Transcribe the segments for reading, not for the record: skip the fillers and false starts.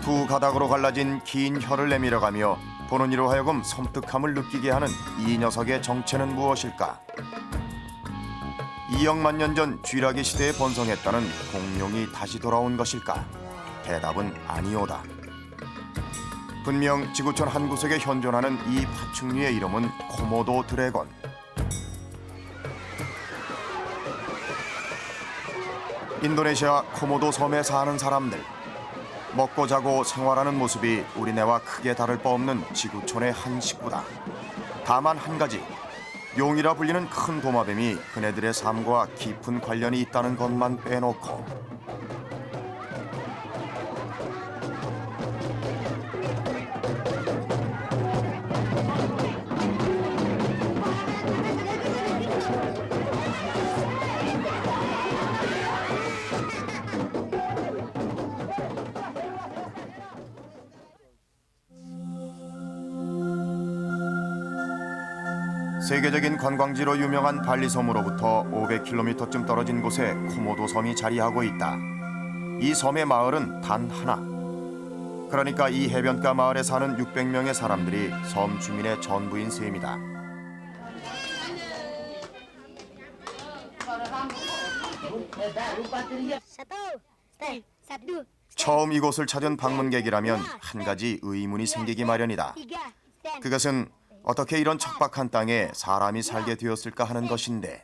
두 가닥으로 갈라진 긴 혀를 내밀어가며 보는 이로 하여금 섬뜩함을 느끼게 하는 이 녀석의 정체는 무엇일까? 2억만 년 전 쥐라기 시대에 번성했다는 공룡이 다시 돌아온 것일까? 대답은 아니오다. 분명 지구촌 한 구석에 현존하는 이 파충류의 이름은 코모도 드래곤. 인도네시아 코모도 섬에 사는 사람들. 먹고 자고 생활하는 모습이 우리네와 크게 다를 바 없는 지구촌의 한 식구다. 다만 한 가지, 용이라 불리는 큰 도마뱀이 그네들의 삶과 깊은 관련이 있다는 것만 빼놓고 세계적인 관광지로 유명한 발리섬으로부터 500km쯤 떨어진 곳에 코모도 섬이 자리하고 있다. 이 섬의 마을은 단 하나. 그러니까 이 해변가 마을에 사는 600명의 사람들이 섬 주민의 전부인 셈이다. 처음 이곳을 찾은 방문객이라면 한 가지 의문이 생기기 마련이다. 그것은 어떻게 이런 척박한 땅에 사람이 살게 되었을까 하는 것인데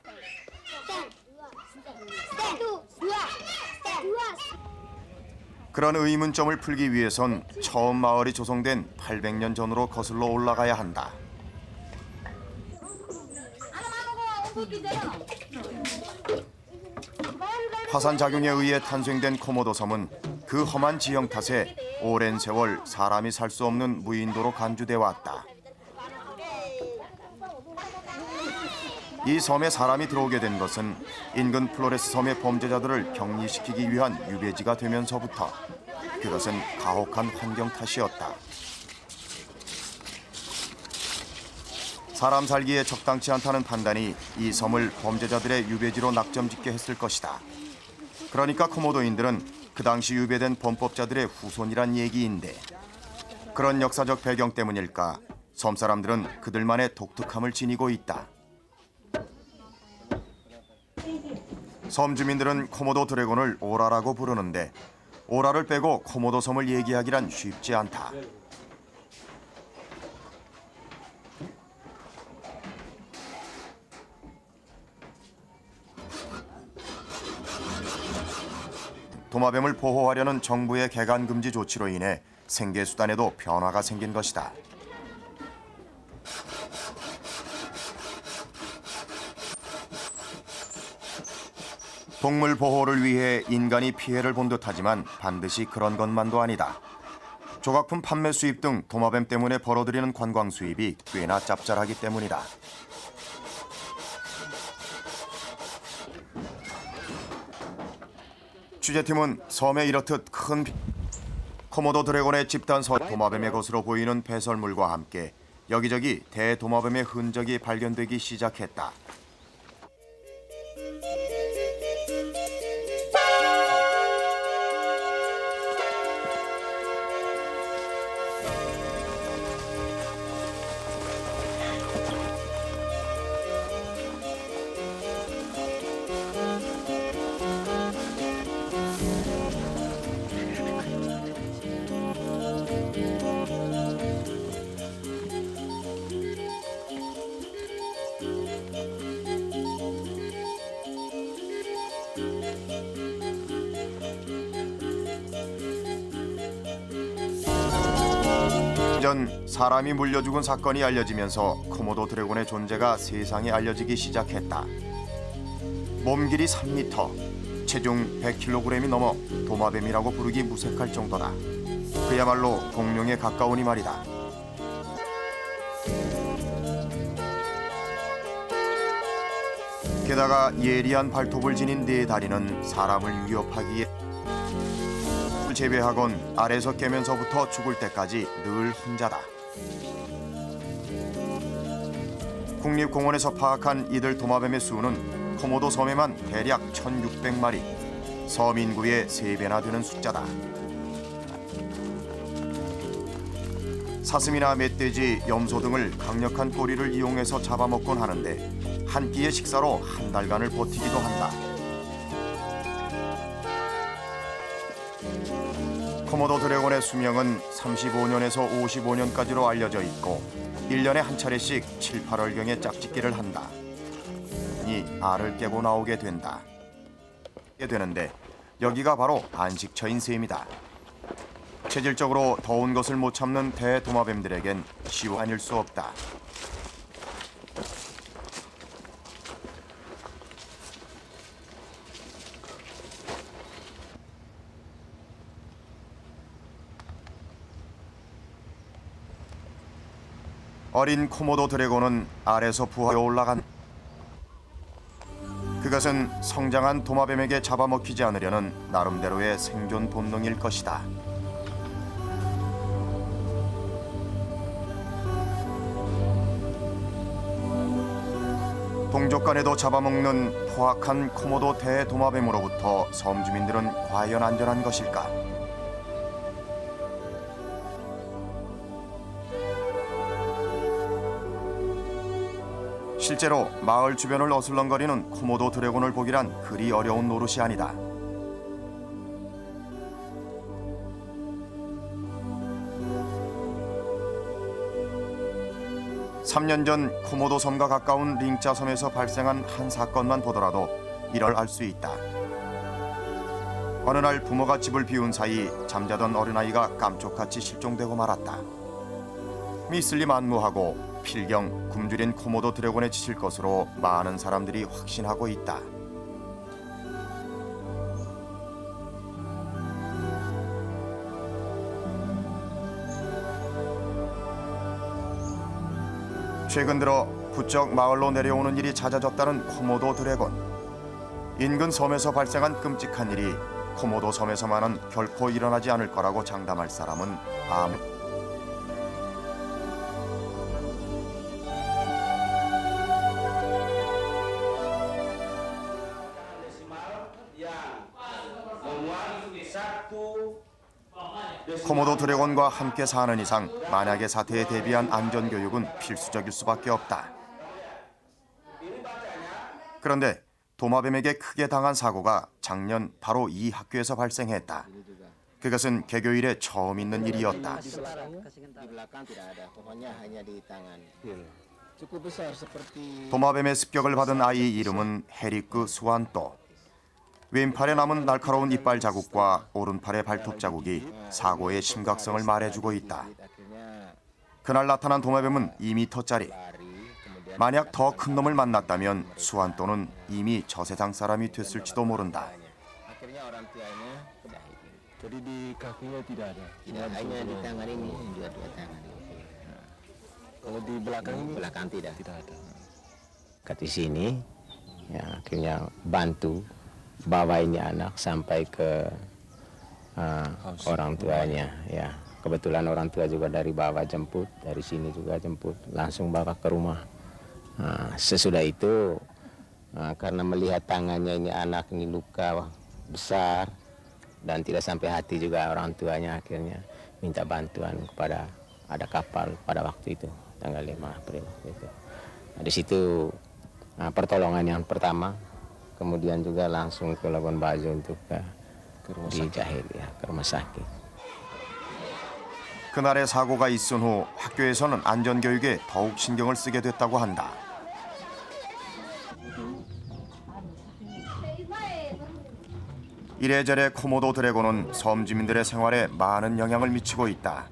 그런 의문점을 풀기 위해선 처음 마을이 조성된 800년 전으로 거슬러 올라가야 한다. 화산작용에 의해 탄생된 코모도 섬은 그 험한 지형 탓에 오랜 세월 사람이 살 수 없는 무인도로 간주돼 왔다. 이 섬에 사람이 들어오게 된 것은 인근 플로레스 섬의 범죄자들을 격리시키기 위한 유배지가 되면서부터 그것은 가혹한 환경 탓이었다. 사람 살기에 적당치 않다는 판단이 이 섬을 범죄자들의 유배지로 낙점짓게 했을 것이다. 그러니까 코모도인들은 그 당시 유배된 범법자들의 후손이란 얘기인데 그런 역사적 배경 때문일까 섬 사람들은 그들만의 독특함을 지니고 있다. 섬 주민들은 코모도 드래곤을 오라라고 부르는데 오라를 빼고 코모도 섬을 얘기하기란 쉽지 않다. 도마뱀을 보호하려는 정부의 개간 금지 조치로 인해 생계 수단에도 변화가 생긴 것이다. 동물 보호를 위해 인간이 피해를 본 듯하지만 반드시 그런 것만도 아니다. 조각품 판매 수입 등 도마뱀 때문에 벌어들이는 관광 수입이 꽤나 짭짤하기 때문이다. 취재팀은 섬에 이렇듯 큰 코모도 드래곤의 집단 도마뱀의 것으로 보이는 배설물과 함께 여기저기 대도마뱀의 흔적이 발견되기 시작했다. 전 사람이 물려 죽은 사건이 알려지면서 코모도 드래곤의 존재가 세상에 알려지기 시작했다. 몸 길이 3m, 체중 100kg이 넘어 도마뱀이라고 부르기 무색할 정도다. 그야말로 공룡에 가까우니 말이다. 게다가 예리한 발톱을 지닌 네 다리는 사람을 위협하기에 재배하건 알에서 깨면서부터 죽을 때까지 늘 혼자다. 국립공원에서 파악한 이들 도마뱀의 수는 코모도 섬에만 대략 1,600마리, 섬 인구의 3배나 되는 숫자다. 사슴이나 멧돼지, 염소 등을 강력한 꼬리를 이용해서 잡아먹곤 하는데 한 끼의 식사로 한 달간을 버티기도 한다. 코모도 드래곤의 수명은 35년에서 55년까지로 알려져 있고 1년에 한 차례씩 7, 8월경에 짝짓기를 한다. 이 알을 깨고 나오게 된다. 되는데 여기가 바로 안식처인 셈이다. 체질적으로 더운 것을 못 참는 대도마뱀들에겐 시원일 수 없다. 어린 코모도 드래곤은 알에서 부하여 올라간. 그것은 성장한 도마뱀에게 잡아먹히지 않으려는 나름대로의 생존 본능일 것이다. 동족간에도 잡아먹는 포악한 코모도 대도마뱀으로부터 섬 주민들은 과연 안전한 것일까? 실제로 마을 주변을 어슬렁거리는 코모도 드래곤을 보기란 그리 어려운 노릇이 아니다. (3년) 전 코모도 섬과 가까운 링짜 섬에서 발생한 한 사건만 보더라도 이를 알 수 있다. 어느 날 부모가 집을 비운 사이 잠자던 어린아이가 깜짝같이 실종되고 말았다. 미슬리 만무하고 필경 굶주린 코모도 드래곤에 지칠 것으로 많은 사람들이 확신하고 있다. 최근 들어 부쩍 마을로 내려오는 일이 잦아졌다는 코모도 드래곤. 인근 섬에서 발생한 끔찍한 일이 코모도 섬에서만은 결코 일어나지 않을 거라고 장담할 사람은 아무. 코모도 드래곤과 함께 사는 이상 만약의 사태에 대비한 안전교육은 필수적일 수밖에 없다. 그런데 도마뱀에게 크게 당한 사고가 작년 바로 이 학교에서 발생했다. 그것은 개교 이래 처음 있는 일이었다. 도마뱀의 습격을 받은 아이 이름은 헤리크 수완또. 왼팔에 남은 날카로운 이빨 자국과 오른팔의 발톱 자국이 사고의 심각성을 말해주고 있다. 그날 나타난 도마뱀은 2m짜리. 만약 더 큰 놈을 만났다면 수완또는 이미 저 세상 사람이 됐을지도 모른다. Jadi di kakinya tidak ada. Tidak, hanya di tangan ini, dua-dua tangan. Kalau di belakang ini Belakang tidak. tidak ada. Di sini, ya akhirnya bantu bawa ini anak sampai ke orang tuanya. Ya, kebetulan orang tua juga dari bawah jemput, dari sini juga jemput, langsung bawa ke rumah. Sesudah itu, karena melihat tangannya ini anak ini luka besar. Dan tidak sampai hati juga orang tuanya akhirnya minta bantuan kepada ada kapal pada waktu itu tanggal 5 April itu. Di situ pertolongan yang pertama, kemudian juga langsung ke Labuan Bajo untuk dijahit ya ke rumah sakit. 그날의 사고가 있은 후 학교에서는 안전교육에 더욱 신경을 쓰게 됐다고 한다. 이래저래 코모도 드래곤은 섬 주민들의 생활에 많은 영향을 미치고 있다.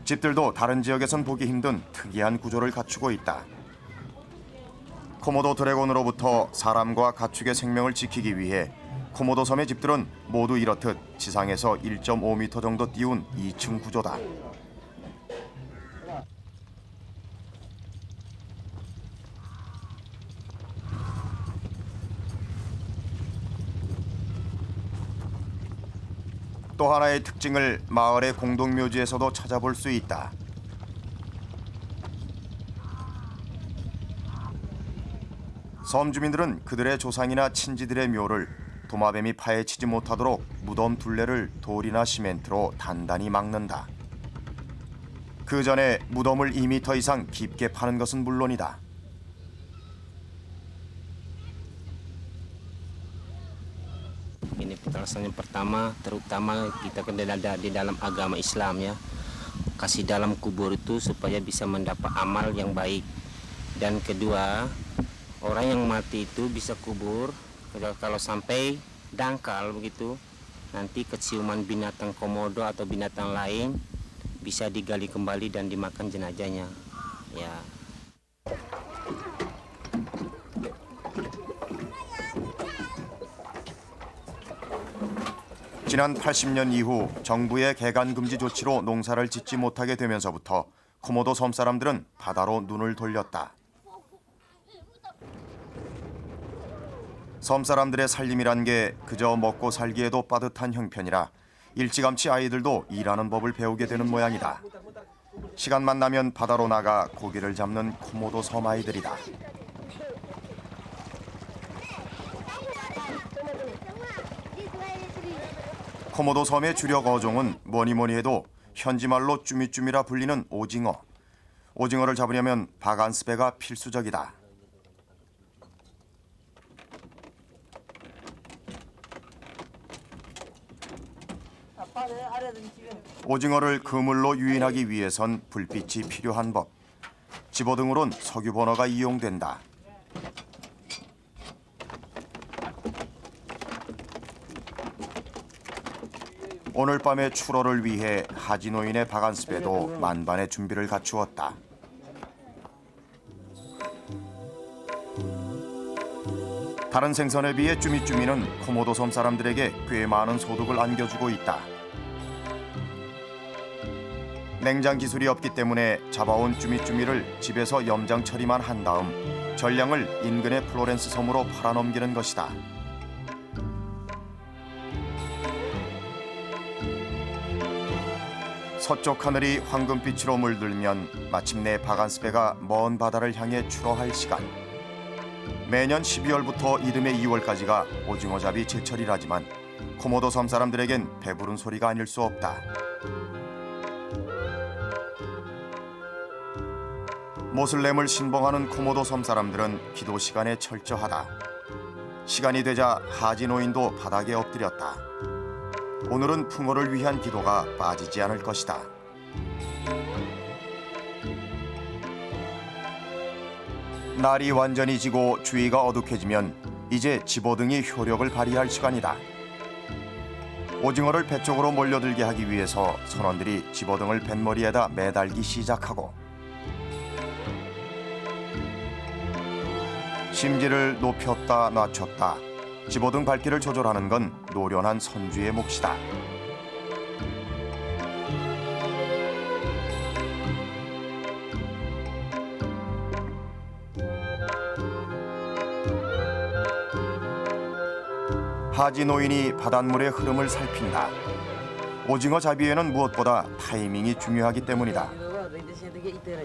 집들도 다른 지역에선 보기 힘든 특이한 구조를 갖추고 있다. 코모도 드래곤으로부터 사람과 가축의 생명을 지키기 위해 코모도 섬의 집들은 모두 이렇듯 지상에서 1.5m 정도 띄운 2층 구조다. 또 하나의 특징을 마을의 공동묘지에서도 찾아볼 수 있다. 섬 주민들은 그들의 조상이나 친지들의 묘를 도마뱀이 파헤치지 못하도록 무덤 둘레를 돌이나 시멘트로 단단히 막는다. 그 전에 무덤을 2m 이상 깊게 파는 것은 물론이다. Ini alasan yang pertama, terutama kita kan di dalam agama Islam ya, kasih dalam kubur itu supaya bisa mendapat amal yang baik. Dan kedua, orang yang mati itu bisa kubur kalau sampai dangkal begitu, nanti keciuman binatang komodo atau binatang lain bisa digali kembali dan dimakan jenazahnya. Ya. 지난 80년 이후 정부의 개간 금지 조치로 농사를 짓지 못하게 되면서부터 코모도 섬 사람들은 바다로 눈을 돌렸다. 섬 사람들의 살림이란 게 그저 먹고 살기에도 빠듯한 형편이라 일찌감치 아이들도 일하는 법을 배우게 되는 모양이다. 시간만 나면 바다로 나가 고기를 잡는 코모도 섬 아이들이다. 코모도 섬의 주력 어종은 뭐니 해도 현지말로 쭈미쭈미라 불리는 오징어. 오징어를 잡으려면 바간스배가 필수적이다. 오징어를 그물로 유인하기 위해선 불빛이 필요한 법. 집어등으론 석유 버너가 이용된다. 오늘 밤의 출어를 위해 하지 노인의 바간스배도 만반의 준비를 갖추었다. 다른 생선에 비해 쭈미쭈미는 코모도 섬 사람들에게 꽤 많은 소득을 안겨주고 있다. 냉장 기술이 없기 때문에 잡아온 쭈미쭈미를 집에서 염장 처리만 한 다음 전량을 인근의 플로렌스 섬으로 팔아넘기는 것이다. 서쪽 하늘이 황금빛으로 물들면 마침내 바간스배가 먼 바다를 향해 출어할 시간. 매년 12월부터 이듬해 2월까지가 오징어잡이 제철이라지만 코모도 섬 사람들에겐 배부른 소리가 아닐 수 없다. 모슬렘을 신봉하는 코모도 섬 사람들은 기도 시간에 철저하다. 시간이 되자 하지 노인도 바닥에 엎드렸다. 오늘은 풍어를 위한 기도가 빠지지 않을 것이다. 날이 완전히 지고 주위가 어둑해지면 이제 집어등이 효력을 발휘할 시간이다. 오징어를 배 쪽으로 몰려들게 하기 위해서 선원들이 집어등을 뱃머리에다 매달기 시작하고 심지를 높였다 낮췄다. 집어등 밝기를 조절하는 건 노련한 선주의 몫이다. 하지 노인이 바닷물의 흐름을 살핀다. 오징어 잡이에는 무엇보다 타이밍이 중요하기 때문이다.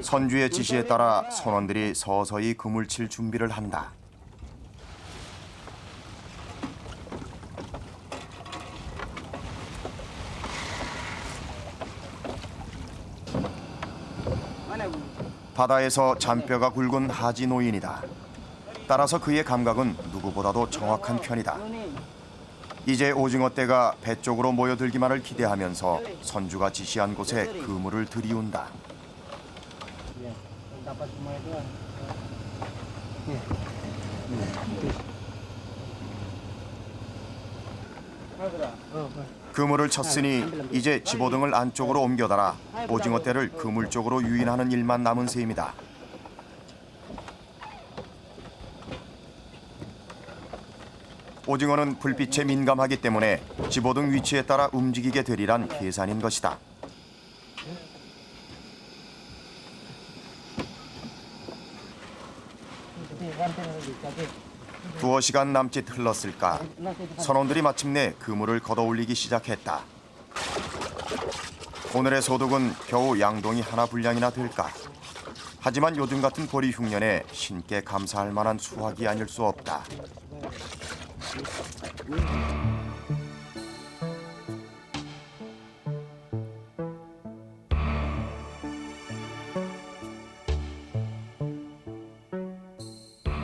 선주의 지시에 따라 선원들이 서서히 그물 칠 준비를 한다. 바다에서 잔뼈가 굵은 하지 노인이다. 따라서 그의 감각은 누구보다도 정확한 편이다. 이제 오징어 떼가 배 쪽으로 모여들기만을 기대하면서 선주가 지시한 곳에 그물을 들이운다. 그물을 쳤으니 이제 집어등을 안쪽으로 옮겨달아 오징어 떼를 그물 쪽으로 유인하는 일만 남은 셈이다. 오징어는 불빛에 민감하기 때문에 집어등 위치에 따라 움직이게 되리란 계산인 것이다. 두어 시간 남짓 흘렀을까. 선원들이 마침내 그물을 걷어올리기 시작했다. 오늘의 소득은 겨우 양동이 하나 분량이나 될까. 하지만 요즘 같은 보리 흉년에 신께 감사할 만한 수확이 아닐 수 없다.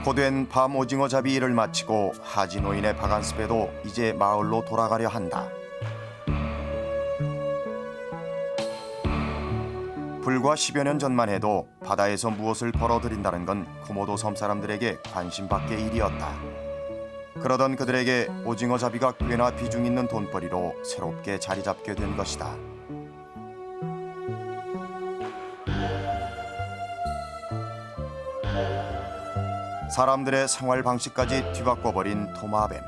고된 밤 오징어 잡이 일을 마치고 하지 노인의 박안습에도 이제 마을로 돌아가려 한다. 불과 10여 년 전만 해도 바다에서 무엇을 벌어들인다는 건 코모도 섬 사람들에게 관심 밖의 일이었다. 그러던 그들에게 오징어 잡이가 꽤나 비중 있는 돈벌이로 새롭게 자리 잡게 된 것이다. 사람들의 생활 방식까지 뒤바꿔버린 도마뱀.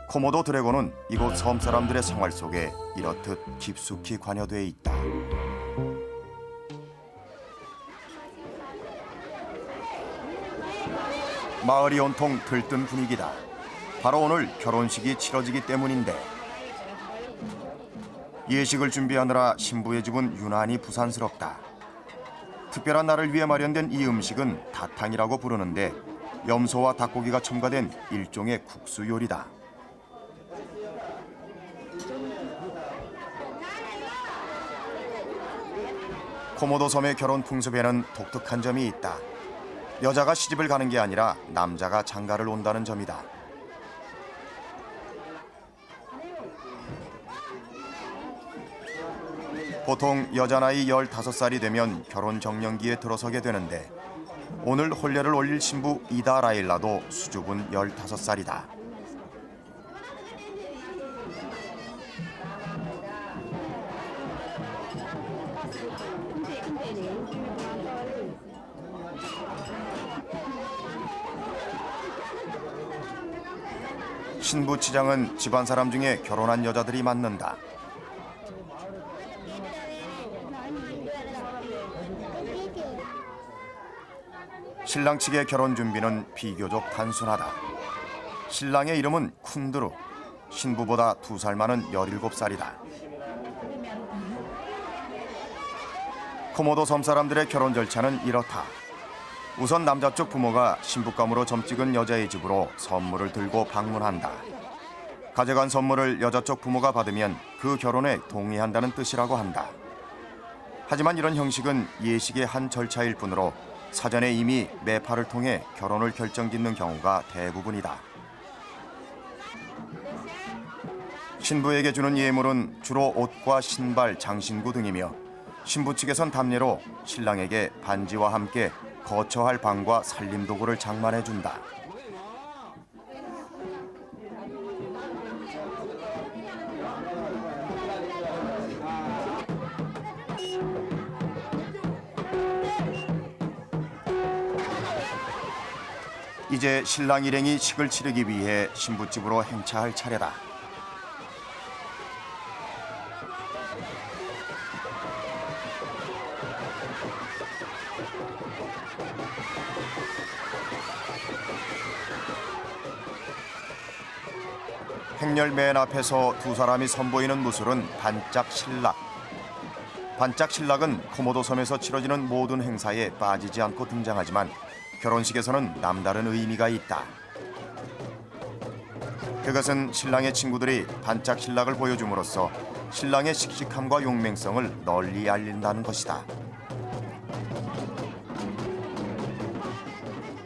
코모도 드래곤은 이곳 섬 사람들의 생활 속에 이렇듯 깊숙이 관여돼 있다. 마을이 온통 들뜬 분위기다. 바로 오늘 결혼식이 치러지기 때문인데 예식을 준비하느라 신부의 집은 유난히 부산스럽다. 특별한 날을 위해 마련된 이 음식은 다탕이라고 부르는데 염소와 닭고기가 첨가된 일종의 국수 요리다. 코모도 섬의 결혼 풍습에는 독특한 점이 있다. 여자가 시집을 가는 게 아니라 남자가 장가를 온다는 점이다. 보통 여자 나이 15살이 되면 결혼 정년기에 들어서게 되는데 오늘 혼례를 올릴 신부 이다 라일라도 수줍은 15살이다. 신부 치장은 집안 사람 중에 결혼한 여자들이 맡는다. 신랑 측의 결혼 준비는 비교적 단순하다. 신랑의 이름은 쿤두루, 신부보다 2살 많은 17살이다. 코모도 섬 사람들의 결혼 절차는 이렇다. 우선 남자 쪽 부모가 신부감으로 점 찍은 여자의 집으로 선물을 들고 방문한다. 가져간 선물을 여자 쪽 부모가 받으면 그 결혼에 동의한다는 뜻이라고 한다. 하지만 이런 형식은 예식의 한 절차일 뿐으로 사전에 이미 매파를 통해 결혼을 결정짓는 경우가 대부분이다. 신부에게 주는 예물은 주로 옷과 신발, 장신구 등이며 신부 측에선 답례로 신랑에게 반지와 함께 거처할 방과 살림도구를 장만해 준다. 이제 신랑 일행이 식을 치르기 위해 신부집으로 행차할 차례다. 행렬 맨 앞에서 2사람이 선보이는 무술은 반짝실락. 반짝실락은 코모도 섬에서 치러지는 모든 행사에 빠지지 않고 등장하지만 결혼식에서는 남다른 의미가 있다. 그것은 신랑의 친구들이 반짝실락을 보여줌으로써 신랑의 씩씩함과 용맹성을 널리 알린다는 것이다.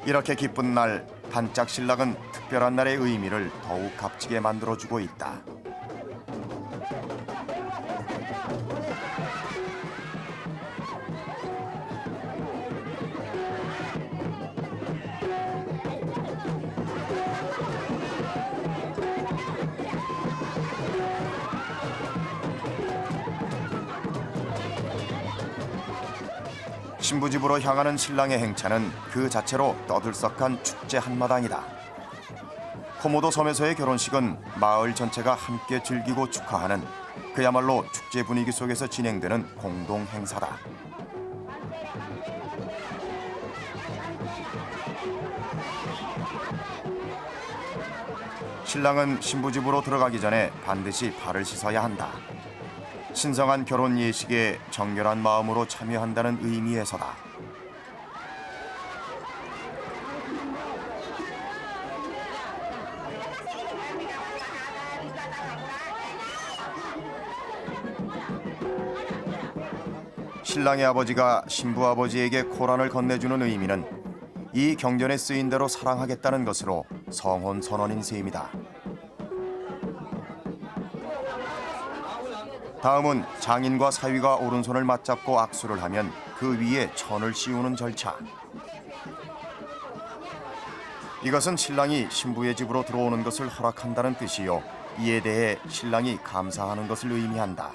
이렇게 기쁜 날, 반짝실락은 특별한 날의 의미를 더욱 값지게 만들어주고 있다. 신부집으로 향하는 신랑의 행차는 그 자체로 떠들썩한 축제 한마당이다. 코모도 섬에서의 결혼식은 마을 전체가 함께 즐기고 축하하는 그야말로 축제 분위기 속에서 진행되는 공동 행사다. 신랑은 신부집으로 들어가기 전에 반드시 발을 씻어야 한다. 신성한 결혼 예식에 정결한 마음으로 참여한다는 의미에서다. 신랑의 아버지가 신부 아버지에게 코란을 건네주는 의미는 이 경전에 쓰인 대로 사랑하겠다는 것으로 성혼 선언인 셈이다. 다음은 장인과 사위가 오른손을 맞잡고 악수를 하면 그 위에 천을 씌우는 절차. 이것은 신랑이 신부의 집으로 들어오는 것을 허락한다는 뜻이요, 이에 대해 신랑이 감사하는 것을 의미한다.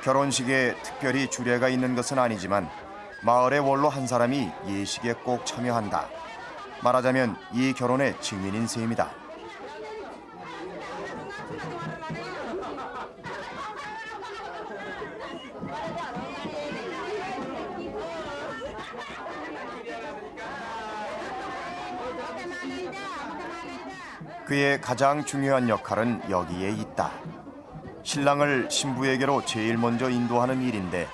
결혼식에 특별히 주례가 있는 것은 아니지만 마을의 원로 한 사람이 예식에 꼭 참여한다. 말하자면 이 결혼의 증인인 셈이다. 그의 가장 중요한 역할은 여기에 있다. 신랑을 신부에게로 제일 먼저 인도하는 일인데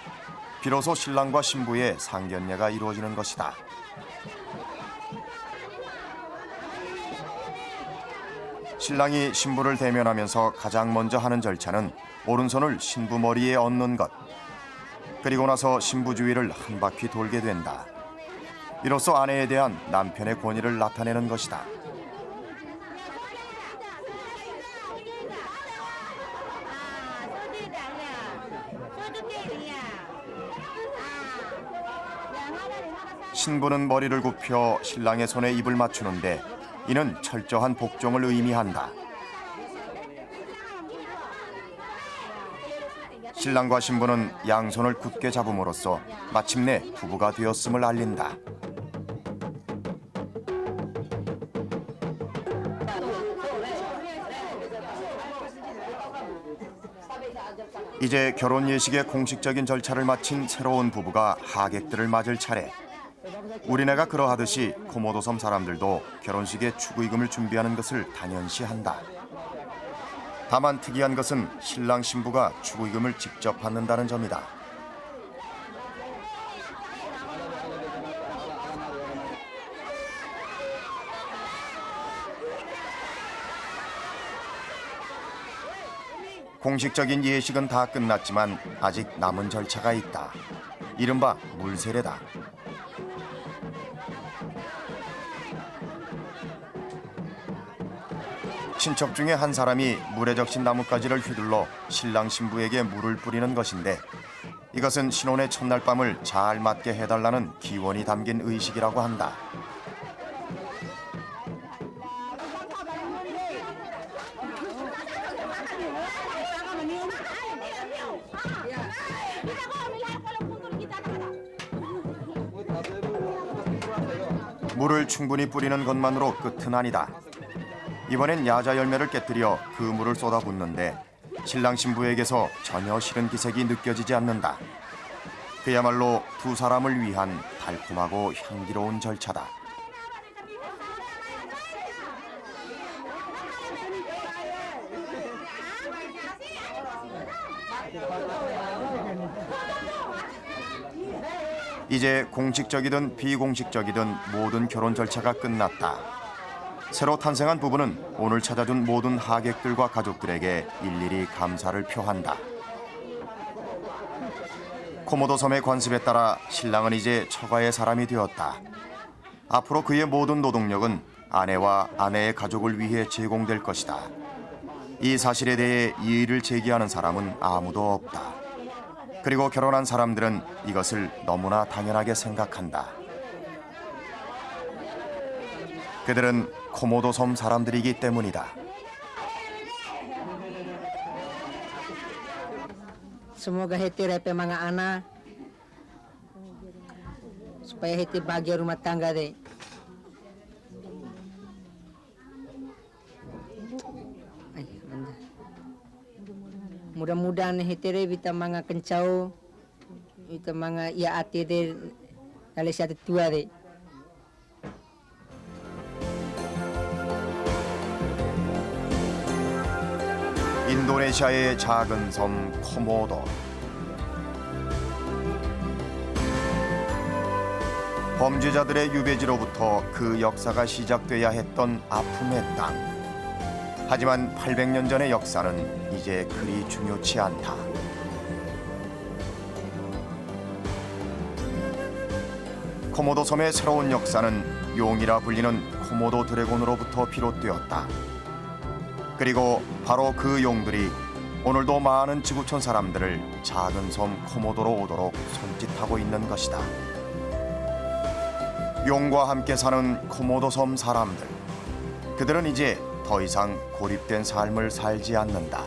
비로소 신랑과 신부의 상견례가 이루어지는 것이다. 신랑이 신부를 대면하면서 가장 먼저 하는 절차는 오른손을 신부 머리에 얹는 것. 그리고 나서 신부 주위를 한 바퀴 돌게 된다. 이로써 아내에 대한 남편의 권위를 나타내는 것이다. 신부는 머리를 굽혀 신랑의 손에 입을 맞추는데 이는 철저한 복종을 의미한다. 신랑과 신부는 양손을 굳게 잡음으로써 마침내 부부가 되었음을 알린다. 이제 결혼 예식의 공식적인 절차를 마친 새로운 부부가 하객들을 맞을 차례. 우리네가 그러하듯이 코모도 섬 사람들도 결혼식에 축의금을 준비하는 것을 당연시한다. 다만 특이한 것은 신랑 신부가 축의금을 직접 받는다는 점이다. 공식적인 예식은 다 끝났지만 아직 남은 절차가 있다. 이른바 물세례다. 친척 중에 한 사람이 물에 적신 나뭇가지를 휘둘러 신랑 신부에게 물을 뿌리는 것인데 이것은 신혼의 첫날 밤을 잘 맞게 해달라는 기원이 담긴 의식이라고 한다. 물을 충분히 뿌리는 것만으로 끝은 아니다. 이번엔 야자 열매를 깨뜨려 그 물을 쏟아붓는데 신랑 신부에게서 전혀 싫은 기색이 느껴지지 않는다. 그야말로 두 사람을 위한 달콤하고 향기로운 절차다. 이제 공식적이든 비공식적이든 모든 결혼 절차가 끝났다. 새로 탄생한 부부는 오늘 찾아준 모든 하객들과 가족들에게 일일이 감사를 표한다. 코모도 섬의 관습에 따라 신랑은 이제 처가의 사람이 되었다. 앞으로 그의 모든 노동력은 아내와 아내의 가족을 위해 제공될 것이다. 이 사실에 대해 이의를 제기하는 사람은 아무도 없다. 그리고 결혼한 사람들은 이것을 너무나 당연하게 생각한다. 그들은 코모도 섬 사람들이기 때문이다. Semoga hati repe mga anak supaya hati bahagia rumah tangga deh. Mudah-mudahan hati re bita mga kencau, bita mga ia ati deh, kali satu tua deh. 인도네시아의 작은 섬 코모도. 범죄자들의 유배지로부터 그 역사가 시작돼야 했던 아픔의 땅. 하지만 800년 전의 역사는 이제 그리 중요치 않다. 코모도 섬의 새로운 역사는 용이라 불리는 코모도 드래곤으로부터 비롯되었다. 그리고 바로 그 용들이 오늘도 많은 지구촌 사람들을 작은 섬 코모도로 오도록 손짓하고 있는 것이다. 용과 함께 사는 코모도 섬 사람들. 그들은 이제 더 이상 고립된 삶을 살지 않는다.